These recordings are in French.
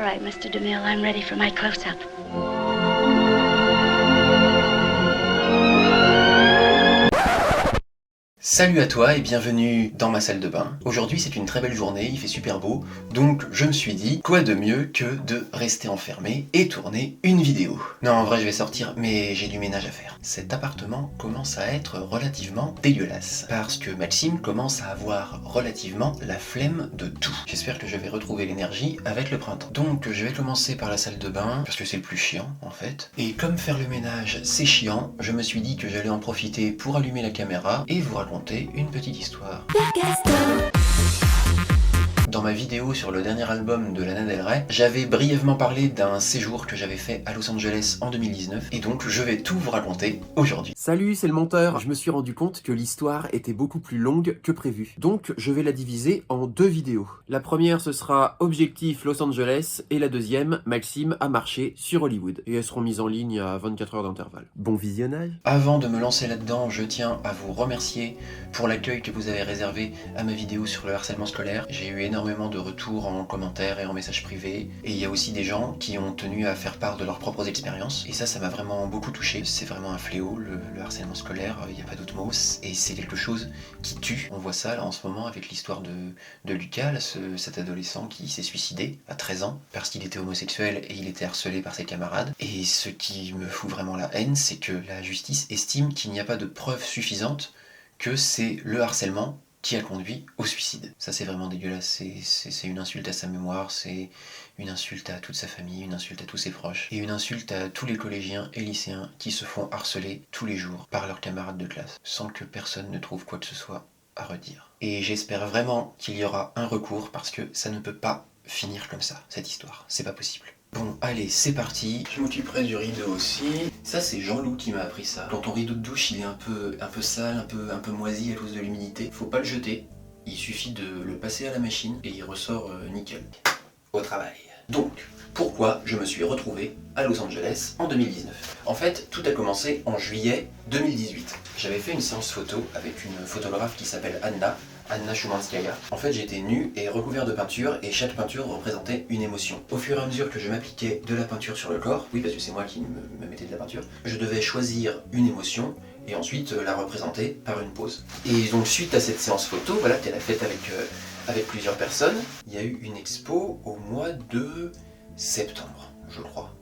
All right, Mr. DeMille, I'm ready for my close-up. Salut à toi et bienvenue dans ma salle de bain. Aujourd'hui c'est une très belle journée, il fait super beau, donc je me suis dit quoi de mieux que de rester enfermé et tourner une vidéo. Non, en vrai je vais sortir, mais j'ai du ménage à faire. Cet appartement commence à être relativement dégueulasse, parce que Maxime commence à avoir relativement la flemme de tout. J'espère que je vais retrouver l'énergie avec le printemps. Donc je vais commencer par la salle de bain, parce que c'est le plus chiant en fait. Et comme faire le ménage c'est chiant, je me suis dit que j'allais en profiter pour allumer la caméra et vous raconter une petite histoire. Dans ma vidéo sur le dernier album de Lana Del Rey, j'avais brièvement parlé d'un séjour que j'avais fait à Los Angeles en 2019, et donc je vais tout vous raconter aujourd'hui. Salut, c'est le monteur. Je me suis rendu compte que l'histoire était beaucoup plus longue que prévu. Donc, je vais la diviser en deux vidéos. La première, ce sera Objectif Los Angeles, et la deuxième, Maxime a marché sur Hollywood. Et elles seront mises en ligne à 24 heures d'intervalle. Bon visionnage. Avant de me lancer là-dedans, je tiens à vous remercier pour l'accueil que vous avez réservé à ma vidéo sur le harcèlement scolaire. J'ai eu énormément de retours en commentaires et en messages privés, et il y a aussi des gens qui ont tenu à faire part de leurs propres expériences, et ça m'a vraiment beaucoup touché. C'est vraiment un fléau, le harcèlement scolaire, il n'y a pas d'autre mot, et c'est quelque chose qui tue. On voit ça là en ce moment avec l'histoire de Lucas, là, cet adolescent qui s'est suicidé à 13 ans parce qu'il était homosexuel et il était harcelé par ses camarades. Et ce qui me fout vraiment la haine, c'est que la justice estime qu'il n'y a pas de preuves suffisantes que c'est le harcèlement qui a conduit au suicide. Ça c'est vraiment dégueulasse, c'est une insulte à sa mémoire, c'est une insulte à toute sa famille, une insulte à tous ses proches, et une insulte à tous les collégiens et lycéens qui se font harceler tous les jours par leurs camarades de classe, sans que personne ne trouve quoi que ce soit à redire. Et j'espère vraiment qu'il y aura un recours, parce que ça ne peut pas finir comme ça, cette histoire, c'est pas possible. Bon, allez, c'est parti. Je m'occuperai du rideau aussi. Ça, c'est Jean-Loup qui m'a appris ça. Quand ton rideau de douche, il est un peu sale, un peu moisi à cause de l'humidité, faut pas le jeter. Il suffit de le passer à la machine et il ressort nickel. Au travail. Donc, pourquoi je me suis retrouvé à Los Angeles en 2019 ? En fait, tout a commencé en juillet 2018. J'avais fait une séance photo avec une photographe qui s'appelle Anna Shumanskaya. En fait, j'étais nu et recouvert de peinture, et chaque peinture représentait une émotion. Au fur et à mesure que je m'appliquais de la peinture sur le corps, oui parce que c'est moi qui me mettais de la peinture, je devais choisir une émotion et ensuite la représenter par une pose. Et donc suite à cette séance photo, voilà, qu'elle a faite avec plusieurs personnes, il y a eu une expo au mois de septembre, je crois.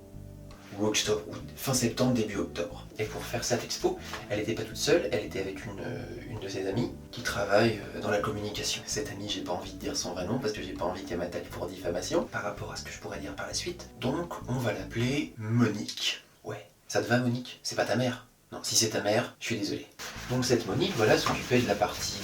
Ou octobre, ou fin septembre, début octobre. Et pour faire cette expo, elle n'était pas toute seule, elle était avec une de ses amies qui travaille dans la communication. Cette amie, j'ai pas envie de dire son vrai nom parce que j'ai pas envie qu'elle m'attaque pour diffamation par rapport à ce que je pourrais dire par la suite. Donc on va l'appeler Monique. Ouais, ça te va Monique? C'est pas ta mère? Non, si c'est ta mère, je suis désolé. Donc cette Monique, voilà, s'occupait de la partie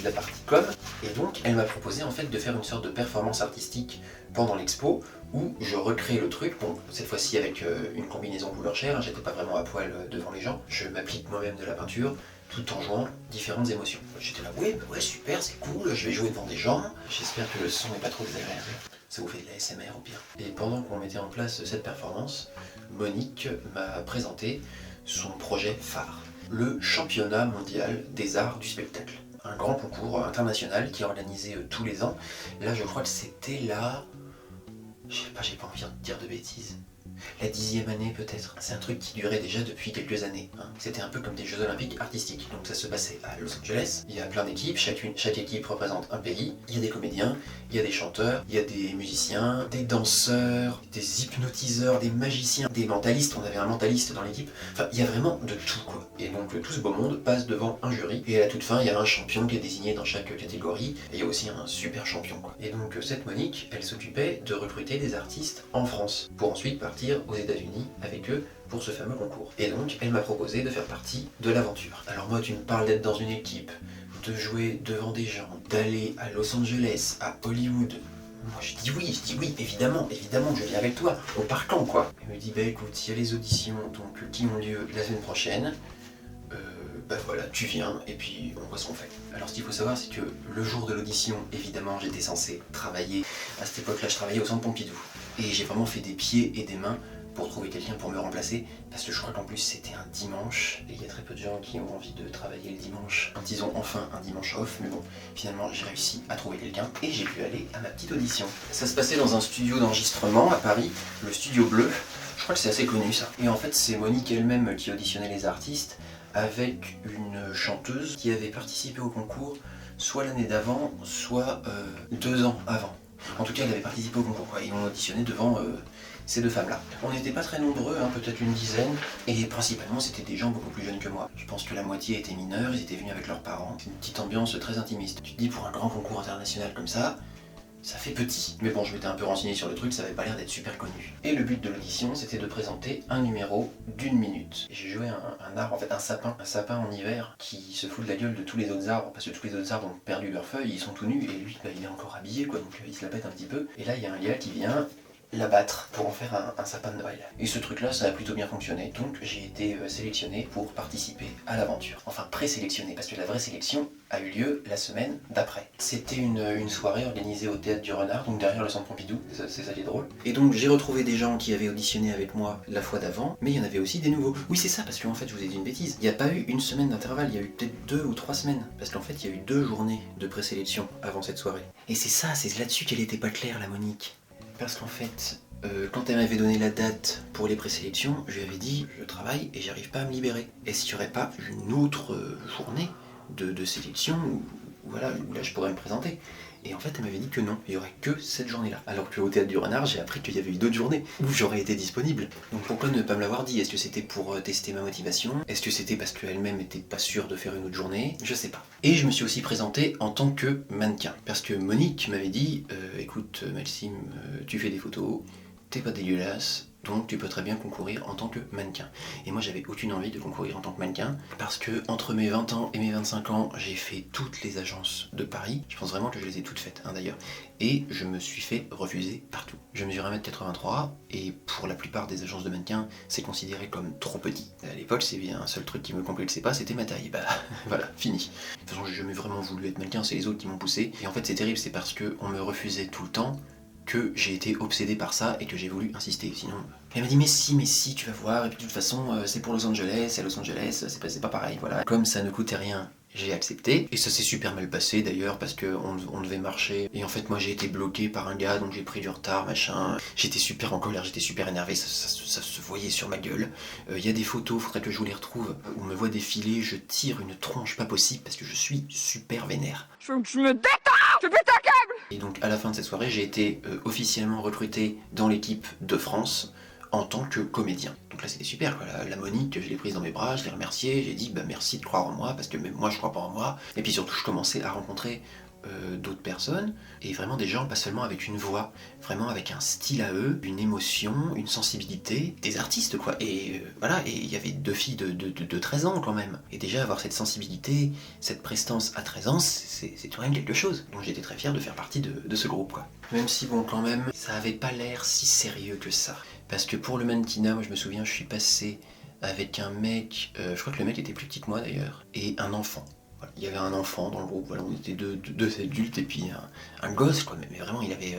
com, et donc elle m'a proposé en fait de faire une sorte de performance artistique pendant l'expo, où je recrée le truc, bon, cette fois-ci avec une combinaison couleur chair, j'étais pas vraiment à poil devant les gens, je m'applique moi-même de la peinture, tout en jouant différentes émotions. J'étais là, ouais super, c'est cool, je vais jouer devant des gens, j'espère que le son n'est pas trop désagréable. Ça vous fait de la SMR au pire. Et pendant qu'on mettait en place cette performance, Monique m'a présenté son projet phare, le championnat mondial des arts du spectacle. Un grand concours international qui est organisé tous les ans. Là, je crois que c'était je sais pas, j'ai pas envie de dire de bêtises. La 10e année peut-être. C'est un truc qui durait déjà depuis quelques années. C'était un peu comme des Jeux Olympiques artistiques. Donc ça se passait à Los Angeles. Il y a plein d'équipes, chaque équipe représente un pays. Il y a des comédiens, il y a des chanteurs, il y a des musiciens, des danseurs, des hypnotiseurs, des magiciens, des mentalistes. On avait un mentaliste dans l'équipe. Enfin, il y a vraiment de tout quoi. Et donc tout ce beau monde passe devant un jury. Et à la toute fin, il y a un champion qui est désigné dans chaque catégorie. Et il y a aussi un super champion quoi. Et donc cette Monique, elle s'occupait de recruter des artistes en France pour ensuite partir aux États-Unis avec eux pour ce fameux concours. Et donc, elle m'a proposé de faire partie de l'aventure. Alors moi, tu me parles d'être dans une équipe, de jouer devant des gens, d'aller à Los Angeles, à Hollywood. Moi, je dis oui, évidemment, je viens avec toi, au parc-camp, quoi. Elle me dit, bah écoute, il y a les auditions donc, qui ont lieu la semaine prochaine. Bah voilà, tu viens et puis on voit ce qu'on fait. Alors ce qu'il faut savoir, c'est que le jour de l'audition, évidemment, j'étais censé travailler. À cette époque-là, je travaillais au centre Pompidou. Et j'ai vraiment fait des pieds et des mains pour trouver quelqu'un pour me remplacer, parce que je crois qu'en plus c'était un dimanche, et il y a très peu de gens qui ont envie de travailler le dimanche quand ils ont enfin un dimanche off, mais bon, finalement j'ai réussi à trouver quelqu'un, et j'ai pu aller à ma petite audition. Ça se passait dans un studio d'enregistrement à Paris, le Studio Bleu, je crois que c'est assez connu ça. Et en fait c'est Monique elle-même qui auditionnait les artistes, avec une chanteuse qui avait participé au concours, soit l'année d'avant, soit 2 ans avant. En tout cas, elle avait participé au concours, quoi. Ils l'ont auditionné devant ces 2 femmes-là. On n'était pas très nombreux, hein, peut-être une dizaine, et principalement c'était des gens beaucoup plus jeunes que moi. Je pense que la moitié étaient mineurs, ils étaient venus avec leurs parents. C'est une petite ambiance très intimiste. Tu te dis, pour un grand concours international comme ça fait petit. Mais bon, je m'étais un peu renseigné sur le truc, ça avait pas l'air d'être super connu. Et le but de l'audition, c'était de présenter un numéro d'1 minute. Et j'ai joué un arbre, en fait un sapin en hiver, qui se fout de la gueule de tous les autres arbres, parce que tous les autres arbres ont perdu leurs feuilles, ils sont tout nus, et lui, bah, il est encore habillé, quoi, donc il se la pète un petit peu. Et là, il y a un gars qui vient l'abattre pour en faire un sapin de Noël. Et ce truc là ça a plutôt bien fonctionné, donc j'ai été sélectionné pour participer à l'aventure. Enfin présélectionné, parce que la vraie sélection a eu lieu la semaine d'après. C'était une soirée organisée au Théâtre du Renard, donc derrière le Centre Pompidou, c'est ça qui est drôle. Et donc j'ai retrouvé des gens qui avaient auditionné avec moi la fois d'avant, mais il y en avait aussi des nouveaux. Oui c'est ça, parce qu'en fait je vous ai dit une bêtise, il n'y a pas eu une semaine d'intervalle, il y a eu peut-être 2 ou 3 semaines, parce qu'en fait il y a eu 2 journées de présélection avant cette soirée. Et c'est ça, c'est là-dessus qu'elle était pas claire la Monique. Parce qu'en fait, quand elle m'avait donné la date pour les présélections, je lui avais dit je travaille et j'arrive pas à me libérer. Est-ce qu'il n'y aurait pas une autre journée de sélection où là je pourrais me présenter? Et en fait elle m'avait dit que non, il n'y aurait que cette journée-là. Alors qu'au Théâtre du Renard, j'ai appris qu'il y avait eu d'autres journées où j'aurais été disponible. Donc pourquoi ne pas me l'avoir dit? Est-ce que c'était pour tester ma motivation? Est-ce que c'était parce qu'elle-même n'était pas sûre de faire une autre journée? Je sais pas. Et je me suis aussi présenté en tant que mannequin. Parce que Monique m'avait dit écoute Maxime, tu fais des photos, t'es pas dégueulasse, donc tu peux très bien concourir en tant que mannequin. Et moi j'avais aucune envie de concourir en tant que mannequin, parce que entre mes 20 ans et mes 25 ans, j'ai fait toutes les agences de Paris, je pense vraiment que je les ai toutes faites d'ailleurs, et je me suis fait refuser partout. Je mesure 1m83, et pour la plupart des agences de mannequins, c'est considéré comme trop petit. À l'époque, c'est bien un seul truc qui me complexait pas, c'était ma taille. Bah voilà, fini. De toute façon, j'ai jamais vraiment voulu être mannequin, c'est les autres qui m'ont poussé. Et en fait c'est terrible, c'est parce qu'on me refusait tout le temps, que j'ai été obsédé par ça et que j'ai voulu insister, sinon... Elle m'a dit mais si, tu vas voir, et puis de toute façon c'est pour Los Angeles, et à Los Angeles c'est pas pareil, voilà. Comme ça ne coûtait rien, j'ai accepté, et ça s'est super mal passé d'ailleurs, parce qu'on devait marcher, et en fait moi j'ai été bloqué par un gars, donc j'ai pris du retard, machin, j'étais super en colère, j'étais super énervé, ça se voyait sur ma gueule. Y a des photos, faudrait que je vous les retrouve, où on me voit défiler, je tire une tronche pas possible, parce que je suis super vénère. Faut que je me détends! Je pète un câble! Et donc à la fin de cette soirée, j'ai été officiellement recruté dans l'équipe de France en tant que comédien. Donc là c'était super quoi, la Monique, je l'ai prise dans mes bras, je l'ai remerciée, j'ai dit bah merci de croire en moi, parce que même moi je crois pas en moi. Et puis surtout je commençais à rencontrer d'autres personnes, et vraiment des gens pas seulement avec une voix, vraiment avec un style à eux, une émotion, une sensibilité, des artistes quoi. Et voilà, et il y avait 2 filles de 13 ans quand même. Et déjà avoir cette sensibilité, cette prestance à 13 ans, c'est tout de même quelque chose. Donc j'étais très fier de faire partie de ce groupe quoi. Même si bon quand même, ça avait pas l'air si sérieux que ça. Parce que pour le mannequinat, moi je me souviens, je suis passé avec un mec, je crois que le mec était plus petit que moi d'ailleurs, et un enfant. Voilà. Il y avait un enfant dans le groupe, voilà, on était deux adultes et puis un gosse quoi, mais vraiment il avait,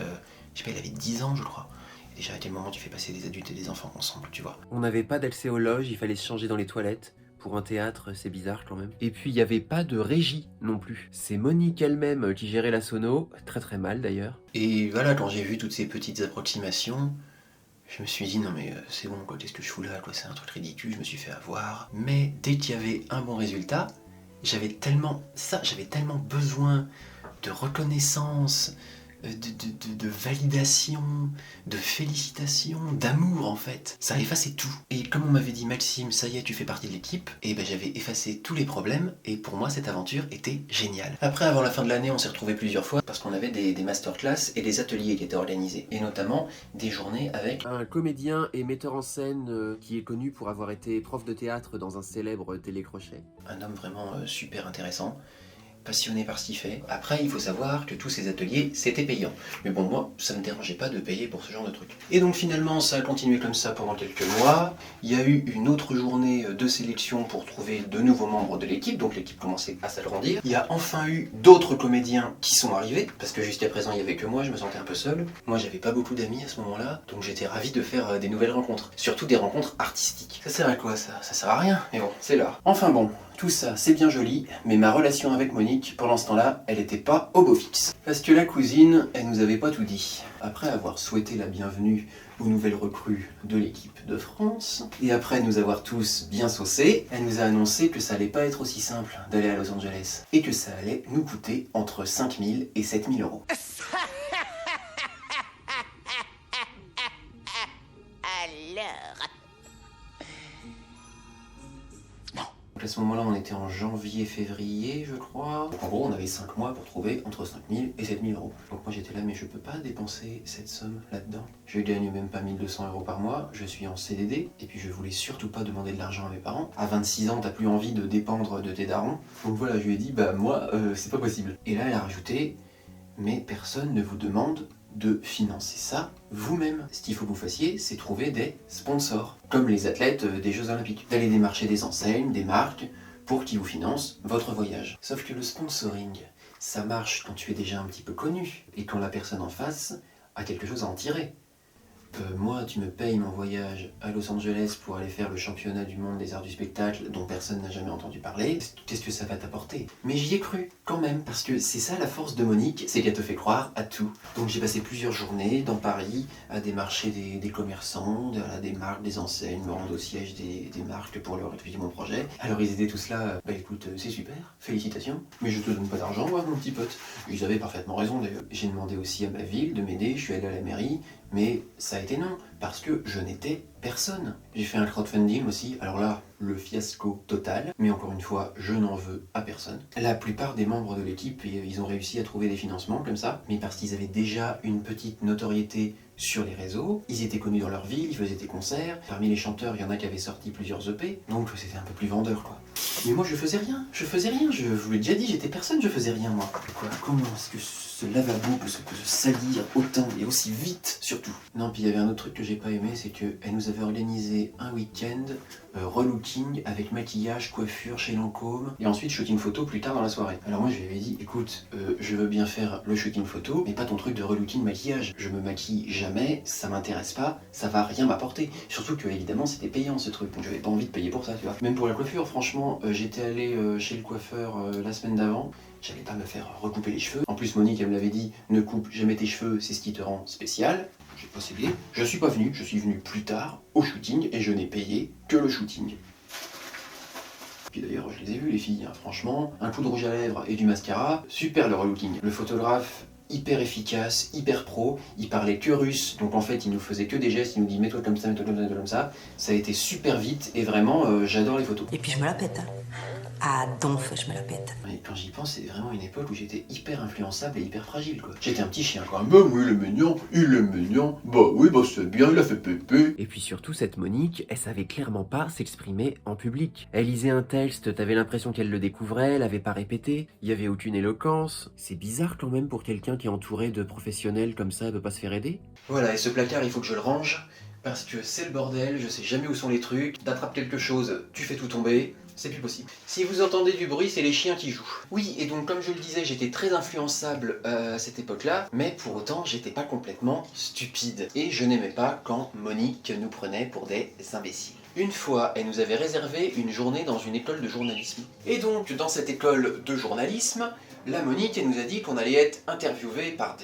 je sais pas, il avait 10 ans je crois. Et déjà à quel moment tu fais passer des adultes et des enfants ensemble, tu vois. On n'avait pas d'accès aux loges, il fallait se changer dans les toilettes. Pour un théâtre, c'est bizarre quand même. Et puis il n'y avait pas de régie non plus. C'est Monique elle-même qui gérait la sono, très mal d'ailleurs. Et voilà, quand j'ai vu toutes ces petites approximations, je me suis dit non mais c'est bon quoi, qu'est-ce que je fous là quoi, c'est un truc ridicule, je me suis fait avoir. Mais dès qu'il y avait un bon résultat, j'avais tellement besoin de reconnaissance, de validation, de félicitations, d'amour en fait. Ça effaçait tout. Et comme on m'avait dit Maxime, ça y est, tu fais partie de l'équipe, et ben j'avais effacé tous les problèmes, et pour moi cette aventure était géniale. Après, avant la fin de l'année, on s'est retrouvés plusieurs fois, parce qu'on avait des masterclass et des ateliers qui étaient organisés, et notamment des journées avec un comédien et metteur en scène qui est connu pour avoir été prof de théâtre dans un célèbre télécrochet. un homme vraiment super intéressant. passionné par ce qu'il fait. Après, il faut savoir que tous ces ateliers, c'était payant. Mais bon, moi, ça me dérangeait pas de payer pour ce genre de truc. Et donc finalement, ça a continué comme ça pendant quelques mois. Il y a eu une autre journée de sélection pour trouver de nouveaux membres de l'équipe, donc l'équipe commençait à s'agrandir. Il y a enfin eu d'autres comédiens qui sont arrivés, parce que jusqu'à présent, il y avait que moi, je me sentais un peu seul. Moi, j'avais pas beaucoup d'amis à ce moment-là, donc j'étais ravi de faire des nouvelles rencontres. Surtout des rencontres artistiques. Ça sert à quoi ça? Ça sert à rien, mais bon, c'est là. Enfin bon, tout ça c'est bien joli, mais ma relation avec Monique, pendant ce temps-là, elle était pas au beau fixe. Parce que la cousine, elle nous avait pas tout dit. Après avoir souhaité la bienvenue aux nouvelles recrues de l'équipe de France, et après nous avoir tous bien saucés, elle nous a annoncé que ça allait pas être aussi simple d'aller à Los Angeles, et que ça allait nous coûter entre 5 000 et 7 000 euros. Donc à ce moment-là, on était en janvier-février, je crois. Donc en gros, on avait 5 mois pour trouver entre 5 000 et 7 000 euros. Donc moi j'étais là, mais je peux pas dépenser cette somme là-dedans. Je gagne même pas 1 200 euros par mois, je suis en CDD, et puis je voulais surtout pas demander de l'argent à mes parents. À 26 ans, t'as plus envie de dépendre de tes darons. Donc voilà, je lui ai dit, bah moi, c'est pas possible. Et là, elle a rajouté, mais personne ne vous demande de financer ça vous-même. Ce qu'il faut que vous fassiez, c'est trouver des sponsors, comme les athlètes des Jeux Olympiques. D'aller démarcher des enseignes, des marques, pour qu'ils vous financent votre voyage. Sauf que le sponsoring, ça marche quand tu es déjà un petit peu connu, et quand la personne en face a quelque chose à en tirer. Moi, tu me payes mon voyage à Los Angeles pour aller faire le championnat du monde des arts du spectacle dont personne n'a jamais entendu parler. Qu'est-ce que ça va t'apporter? Mais j'y ai cru, quand même, parce que c'est ça la force de Monique, c'est qu'elle te fait croire à tout. Donc j'ai passé plusieurs journées dans Paris à démarcher des commerçants, des marques, des enseignes, me rendre au siège des marques pour leur expliquer mon projet. Alors ils étaient tous là, bah écoute, c'est super, félicitations, mais je te donne pas d'argent, moi, mon petit pote. Ils avaient parfaitement raison d'ailleurs. J'ai demandé aussi à ma ville de m'aider, je suis allé à la mairie, mais ça a été non, parce que je n'étais personne. J'ai fait un crowdfunding aussi, alors là, le fiasco total, mais encore une fois, je n'en veux à personne. La plupart des membres de l'équipe, ils ont réussi à trouver des financements comme ça, mais parce qu'ils avaient déjà une petite notoriété sur les réseaux, ils étaient connus dans leur ville, ils faisaient des concerts, parmi les chanteurs, il y en a qui avaient sorti plusieurs EP, donc c'était un peu plus vendeur quoi. Mais moi je faisais rien, je vous l'ai déjà dit, j'étais personne, je faisais rien moi. Quoi, comment est-ce que ce lavabo peut se salir autant et aussi vite surtout? Non, puis il y avait un autre truc que j'ai pas aimé, c'est qu'elle nous avait organisé un week-end relooking avec maquillage, coiffure chez Lancôme, et ensuite shooting photo plus tard dans la soirée. Alors moi je lui avais dit, écoute, je veux bien faire le shooting photo, mais pas ton truc de relooking maquillage. Je me maquille jamais, ça m'intéresse pas, ça va rien m'apporter. Surtout que évidemment c'était payant ce truc, donc j'avais pas envie de payer pour ça, tu vois. Même pour la coiffure, franchement, j'étais allé chez le coiffeur la semaine d'avant, j'allais pas me faire recouper les cheveux. En plus Monique elle me l'avait dit, ne coupe jamais tes cheveux, c'est ce qui te rend spécial. J'ai pas cédé, je suis pas venu, je suis venu plus tard au shooting et je n'ai payé que le shooting. Puis d'ailleurs je les ai vus les filles, hein. Franchement, un coup de rouge à lèvres et du mascara, super le relooking. Le photographe, hyper efficace, hyper pro, il parlait que russe, donc en fait il nous faisait que des gestes, il nous dit mets-toi comme ça, mets-toi comme ça, mets-toi comme ça. Ça a été super vite et vraiment j'adore les photos. Et puis je me la pète, hein. Ah, donf, je me la pète. Mais quand j'y pense, c'est vraiment une époque où j'étais hyper influençable et hyper fragile quoi. J'étais un petit chien quoi. Bah oui il est mignon, bah oui bah c'est bien, il a fait pépé. Et puis surtout, cette Monique, elle savait clairement pas s'exprimer en public. Elle lisait un texte, t'avais l'impression qu'elle le découvrait, elle avait pas répété, il y avait aucune éloquence. C'est bizarre quand même pour quelqu'un qui est entouré de professionnels comme ça, de pas se faire aider. Voilà, et ce placard il faut que je le range, parce que c'est le bordel, je sais jamais où sont les trucs, t'attrapes quelque chose, tu fais tout tomber, c'est plus possible. Si vous entendez du bruit, c'est les chiens qui jouent. Oui, et donc comme je le disais, j'étais très influençable à cette époque-là, mais pour autant, j'étais pas complètement stupide. Et je n'aimais pas quand Monique nous prenait pour des imbéciles. Une fois, elle nous avait réservé une journée dans une école de journalisme. Et donc, dans cette école de journalisme, la Monique, elle nous a dit qu'on allait être interviewé par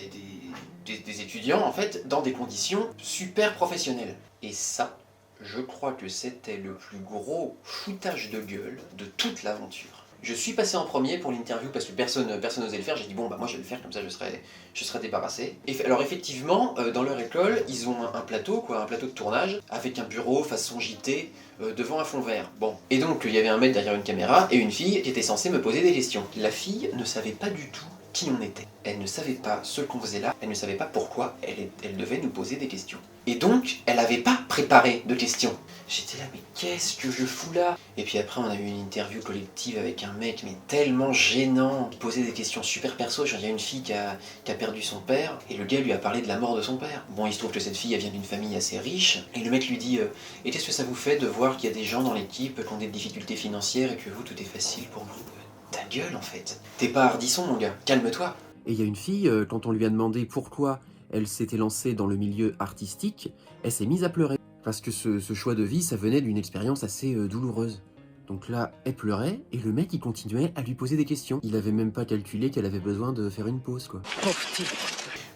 des étudiants, en fait, dans des conditions super professionnelles. Et ça, je crois que c'était le plus gros foutage de gueule de toute l'aventure. Je suis passé en premier pour l'interview parce que personne n'osait le faire. J'ai dit bon bah moi je vais le faire comme ça je serai débarrassé. Et alors effectivement dans leur école ils ont un plateau quoi, un plateau de tournage avec un bureau façon JT devant un fond vert. Bon et donc il y avait un mec derrière une caméra et une fille qui était censée me poser des questions. La fille ne savait pas du tout qui on était. Elle ne savait pas ce qu'on faisait là, elle ne savait pas pourquoi, elle devait nous poser des questions. Et donc, elle n'avait pas préparé de questions. J'étais là, mais qu'est-ce que je fous là? Et puis après, on a eu une interview collective avec un mec, mais tellement gênant, qui posait des questions super perso. Genre, il y a une fille qui a perdu son père, et le gars lui a parlé de la mort de son père. Bon, il se trouve que cette fille, elle vient d'une famille assez riche, et le mec lui dit et qu'est-ce que ça vous fait de voir qu'il y a des gens dans l'équipe qui ont des difficultés financières et que vous, tout est facile pour vous? Ta gueule, en fait. T'es pas hardisson, mon gars. Calme-toi. Et il y a une fille, quand on lui a demandé pourquoi elle s'était lancée dans le milieu artistique, elle s'est mise à pleurer. Parce que ce choix de vie, ça venait d'une expérience assez douloureuse. Donc là, elle pleurait, et le mec, il continuait à lui poser des questions. Il avait même pas calculé qu'elle avait besoin de faire une pause, quoi.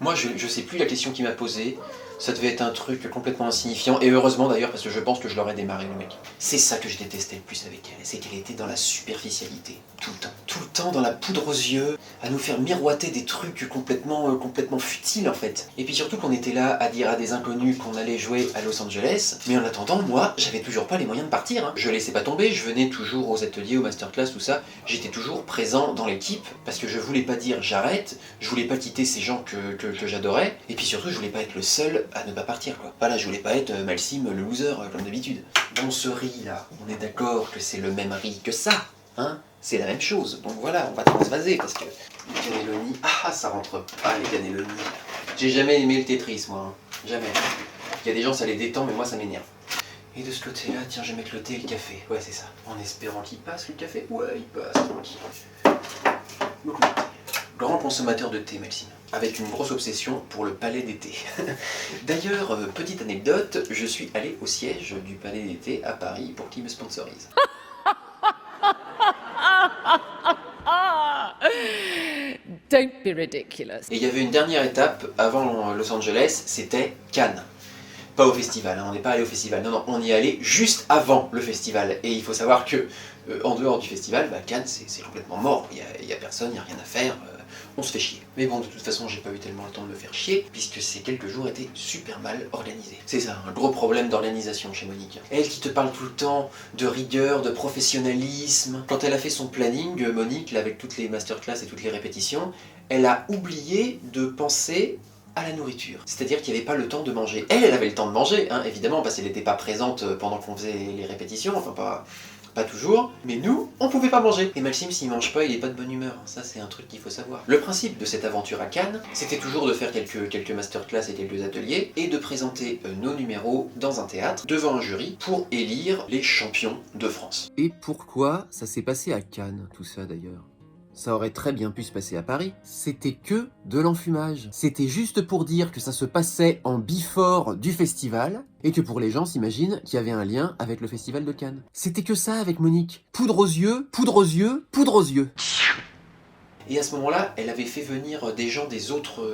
Moi, je sais plus la question qu'il m'a posée. Ça devait être un truc complètement insignifiant. Et heureusement d'ailleurs, parce que je pense que je l'aurais démarré, le mec. C'est ça que je détestais le plus avec elle. C'est qu'elle était dans la superficialité. Tout le temps. Tout le temps dans la poudre aux yeux, à nous faire miroiter des trucs complètement futiles en fait. Et puis surtout qu'on était là à dire à des inconnus qu'on allait jouer à Los Angeles. Mais en attendant, moi, j'avais toujours pas les moyens de partir. Je laissais pas tomber. Je venais toujours aux ateliers, aux masterclass, tout ça. J'étais toujours présent dans l'équipe parce que je voulais pas dire j'arrête. Je voulais pas quitter ces gens que j'adorais. Et puis surtout, je voulais pas être le seul à ne pas partir, quoi. Voilà, je voulais pas être Maxime le loser, comme d'habitude. Bon, ce riz, là, on est d'accord que c'est le même riz que ça, hein? C'est la même chose. Donc voilà, on va transvaser, parce que les cannelloni... Ah, ça rentre pas, les cannelloni. J'ai jamais aimé le Tetris, moi. Hein. Jamais. Il y a des gens, ça les détend, mais moi, ça m'énerve. Et de ce côté-là, tiens, je vais mettre le thé et le café. Ouais, c'est ça. En espérant qu'il passe, le café. Ouais, il passe, tranquille. Beaucoup de thé. Grand consommateur de thé, Maxime, avec une grosse obsession pour le palais d'été. D'ailleurs, petite anecdote, je suis allé au siège du palais d'été à Paris pour qu'il me sponsorise. Don't be ridiculous. Et il y avait une dernière étape avant Los Angeles, c'était Cannes. Pas au festival, hein, on n'est pas allé au festival, non, on y est allé juste avant le festival. Et il faut savoir que, en dehors du festival, Cannes c'est complètement mort, il y a personne, il n'y a rien à faire, on se fait chier. Mais bon, de toute façon, j'ai pas eu tellement le temps de me faire chier, puisque ces quelques jours étaient super mal organisés. C'est ça, un gros problème d'organisation chez Monique. Elle qui te parle tout le temps de rigueur, de professionnalisme. Quand elle a fait son planning, Monique, là, avec toutes les masterclass et toutes les répétitions, elle a oublié de penser à la nourriture. C'est-à-dire qu'il n'y avait pas le temps de manger. Elle avait le temps de manger, hein, évidemment, parce qu'elle n'était pas présente pendant qu'on faisait les répétitions, enfin pas toujours, mais nous, on pouvait pas manger. Et Maxime, s'il mange pas, il est pas de bonne humeur. Ça, c'est un truc qu'il faut savoir. Le principe de cette aventure à Cannes, c'était toujours de faire quelques masterclass et quelques ateliers, et de présenter nos numéros dans un théâtre, devant un jury, pour élire les champions de France. Et pourquoi ça s'est passé à Cannes, tout ça d'ailleurs? Ça aurait très bien pu se passer à Paris. C'était que de l'enfumage. C'était juste pour dire que ça se passait en before du festival, et que pour les gens s'imaginent qu'il y avait un lien avec le festival de Cannes. C'était que ça avec Monique. Poudre aux yeux, poudre aux yeux, poudre aux yeux. Et à ce moment-là, elle avait fait venir des gens des autres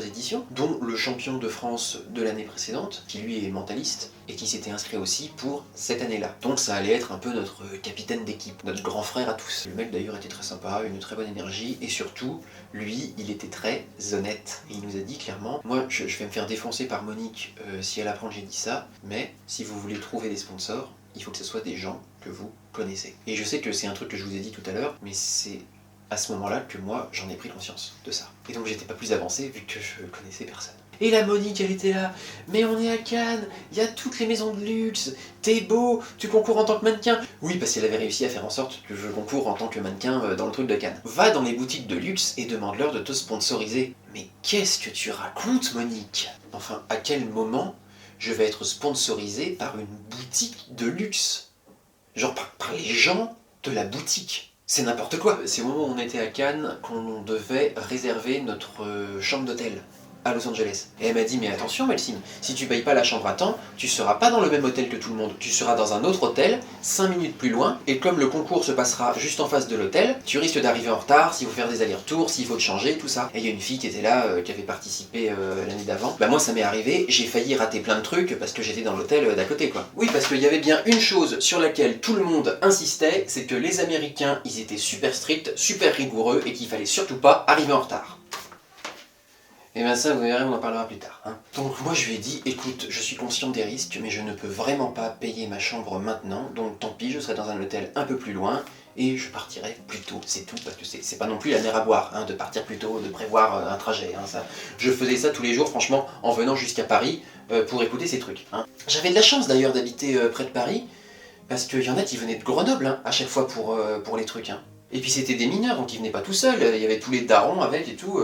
éditions, dont le champion de France de l'année précédente, qui lui est mentaliste, et qui s'était inscrit aussi pour cette année-là. Donc ça allait être un peu notre capitaine d'équipe, notre grand frère à tous. Le mec d'ailleurs était très sympa, une très bonne énergie, et surtout, lui, il était très honnête. Et il nous a dit clairement, moi je vais me faire défoncer par Monique si elle apprend que j'ai dit ça, mais si vous voulez trouver des sponsors, il faut que ce soit des gens que vous connaissez. Et je sais que c'est un truc que je vous ai dit tout à l'heure, mais c'est à ce moment-là que moi, j'en ai pris conscience de ça. Et donc j'étais pas plus avancé vu que je connaissais personne. Et la Monique, elle était là, mais on est à Cannes, il y a toutes les maisons de luxe, t'es beau, tu concours en tant que mannequin. Oui, parce qu'elle avait réussi à faire en sorte que je concours en tant que mannequin dans le truc de Cannes. Va dans les boutiques de luxe et demande-leur de te sponsoriser. Mais qu'est-ce que tu racontes, Monique? Enfin, à quel moment je vais être sponsorisé par une boutique de luxe? Genre par les gens de la boutique. C'est n'importe quoi. C'est au moment où on était à Cannes qu'on devait réserver notre chambre d'hôtel à Los Angeles. Et elle m'a dit, mais attention Maxime, si tu payes pas la chambre à temps, tu seras pas dans le même hôtel que tout le monde. Tu seras dans un autre hôtel, 5 minutes plus loin, et comme le concours se passera juste en face de l'hôtel, tu risques d'arriver en retard, s'il faut faire des allers-retours, s'il faut te changer, tout ça. Et il y a une fille qui était là, qui avait participé l'année d'avant. Bah moi ça m'est arrivé, j'ai failli rater plein de trucs parce que j'étais dans l'hôtel d'à côté quoi. Oui, parce qu'il y avait bien une chose sur laquelle tout le monde insistait, c'est que les Américains, ils étaient super stricts, super rigoureux, et qu'il fallait surtout pas arriver en retard. Et bien ça, vous verrez, on en parlera plus tard. Hein. Donc moi je lui ai dit, écoute, je suis conscient des risques, mais je ne peux vraiment pas payer ma chambre maintenant, donc tant pis, je serai dans un hôtel un peu plus loin, et je partirai plus tôt, c'est tout, parce que c'est pas non plus la mer à boire, hein, de partir plus tôt, de prévoir un trajet. Hein, ça. Je faisais ça tous les jours, franchement, en venant jusqu'à Paris pour écouter ces trucs. Hein. J'avais de la chance d'ailleurs d'habiter près de Paris, parce qu'il y en a qui venaient de Grenoble hein, à chaque fois pour les trucs. Hein. Et puis c'était des mineurs, donc ils venaient pas tout seuls, il y avait tous les darons avec et tout.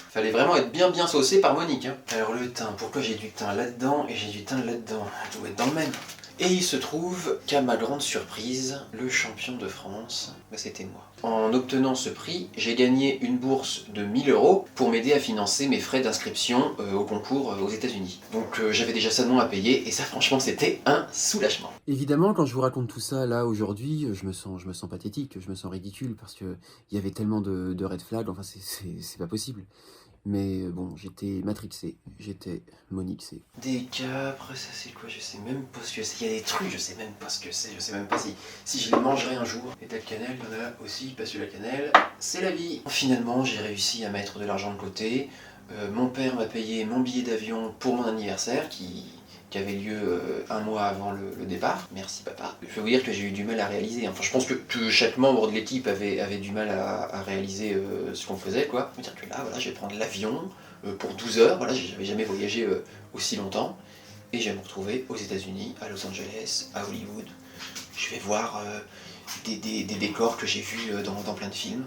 Fallait vraiment être bien saucé par Monique. Hein. Alors le thym, pourquoi j'ai du thym là-dedans et j'ai du thym là-dedans? Ça doit être dans le même. Et il se trouve qu'à ma grande surprise, le champion de France, bah c'était moi. En obtenant ce prix, j'ai gagné une bourse de 1000 € pour m'aider à financer mes frais d'inscription au concours aux États-Unis. Donc j'avais déjà ça de nom à payer et ça franchement c'était un soulagement. Évidemment, quand je vous raconte tout ça là aujourd'hui, je me sens pathétique, je me sens ridicule parce que il y avait tellement de red flags, enfin c'est pas possible. Mais bon, j'étais matrixé, j'étais monixé. Des capres, ça c'est quoi? Je sais même pas ce que c'est. Il y a des trucs, je sais même pas ce que c'est, je sais même pas si je les mangerai un jour. Et de cannelle, il y en a aussi, parce que la cannelle, c'est la vie. Finalement, j'ai réussi à mettre de l'argent de côté. Mon père m'a payé mon billet d'avion pour mon anniversaire, qui avait lieu un mois avant le départ. Merci papa. Je vais vous dire que j'ai eu du mal à réaliser. Enfin, je pense que chaque membre de l'équipe avait du mal à réaliser ce qu'on faisait, quoi. Je veux dire que là, voilà, je vais prendre l'avion pour 12 heures. Voilà, j'avais jamais voyagé aussi longtemps. Et je vais me retrouver aux États-Unis, à Los Angeles, à Hollywood. Je vais voir des décors que j'ai vus dans plein de films.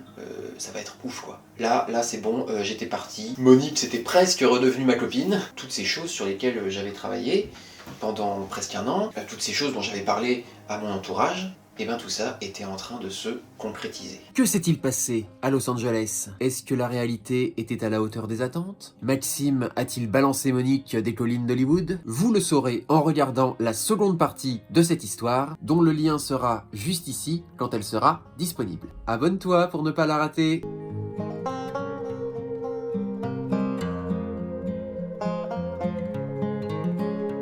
Ça va être ouf, quoi. Là c'est bon, j'étais parti. Monique, c'était presque redevenue ma copine. Toutes ces choses sur lesquelles j'avais travaillé pendant presque un an, toutes ces choses dont j'avais parlé à mon entourage, et bien tout ça était en train de se concrétiser. Que s'est-il passé à Los Angeles? Est-ce que la réalité était à la hauteur des attentes? Maxime a-t-il balancé Monique des collines d'Hollywood? Vous le saurez en regardant la seconde partie de cette histoire, dont le lien sera juste ici quand elle sera disponible. Abonne-toi pour ne pas la rater!